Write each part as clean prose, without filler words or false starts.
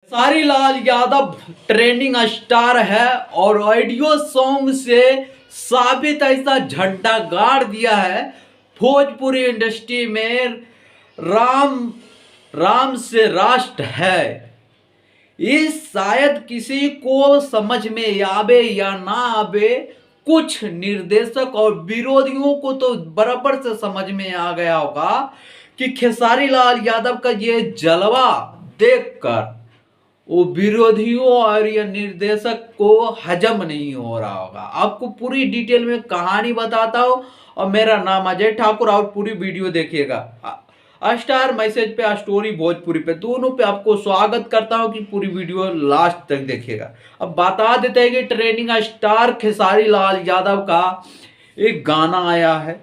Khesari Lal Yadav trending star है और audio song से साबित ऐसा झंडा गाड़ दिया है भोजपुरी इंडस्ट्री में। राम राम से राष्ट्र है। इस शायद किसी को समझ में आवे या ना आवे, कुछ निर्देशक और विरोधियों को तो बराबर से समझ में आ गया होगा कि खेसारी लाल यादव का ये जलवा देखकर वो विरोधियों और ये निर्देशक को हजम नहीं हो रहा होगा। आपको पूरी डिटेल में कहानी बताता हूं और मेरा नाम अजय ठाकुर और पूरी वीडियो देखिएगा। स्टार मैसेज पे, स्टोरी भोजपुरी पे, दोनों पे आपको स्वागत करता हूं कि पूरी वीडियो लास्ट तक देखिएगा। अब बता देते हैं कि ट्रेंडिंग स्टार खेसारी लाल यादव का एक गाना आया है।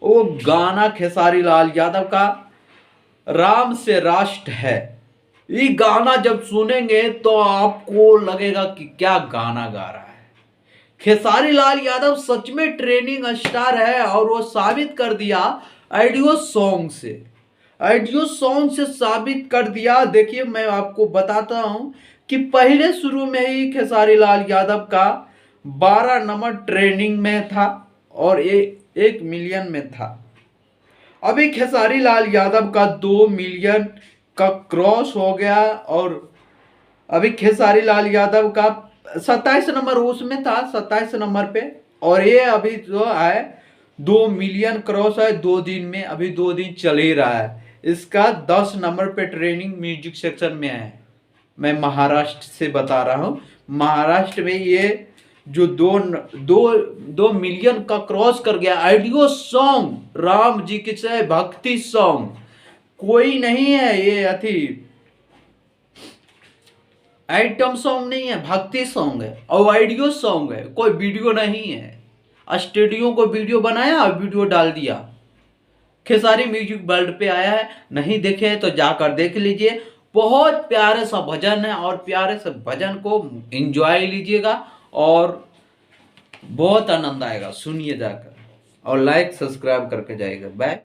वो गाना खेसारी लाल यादव का राम से राष्ट्र है। ये गाना जब सुनेंगे तो आपको लगेगा कि क्या गाना गा रहा है। खेसारी लाल यादव सच में ट्रेंडिंग स्टार है और वो साबित कर दिया ऑडियो सॉन्ग से। ऑडियो सॉन्ग से साबित कर दिया। देखिए मैं आपको बताता हूं कि पहले शुरू में ही खेसारी लाल यादव का 12 नंबर ट्रेंडिंग में था और 1 मिलियन में था। अभी खेसारी लाल यादव का 2 मिलियन का क्रॉस हो गया और अभी खेसारी लाल यादव का 27 नंबर उसमें था, 27 नंबर पे। और ये अभी जो है 2 मिलियन क्रॉस है 2 दिन में। अभी 2 दिन चल ही रहा है। इसका 10 नंबर पे ट्रेंडिंग म्यूजिक सेक्शन में है। मैं महाराष्ट्र से बता रहा हूँ। महाराष्ट्र में ये जो दो मिलियन का क्रॉस कर गया ऑडियो सॉन्ग, राम जी के से भक्ति सॉन्ग, कोई नहीं है ये अथी आइटम सॉन्ग नहीं है, भक्ति सॉन्ग है और ऑडियो सॉन्ग है, कोई वीडियो नहीं है। स्टूडियो को वीडियो बनाया और वीडियो डाल दिया। खेसारी म्यूजिक वर्ल्ड पे आया है, नहीं देखे हैं तो जाकर देख लीजिए। बहुत प्यारे सा भजन है और प्यारे से भजन को एंजॉय लीजिएगा और बहुत आनंद आएगा। सुनिए जाकर और लाइक सब्सक्राइब करके जाइएगा। बाय।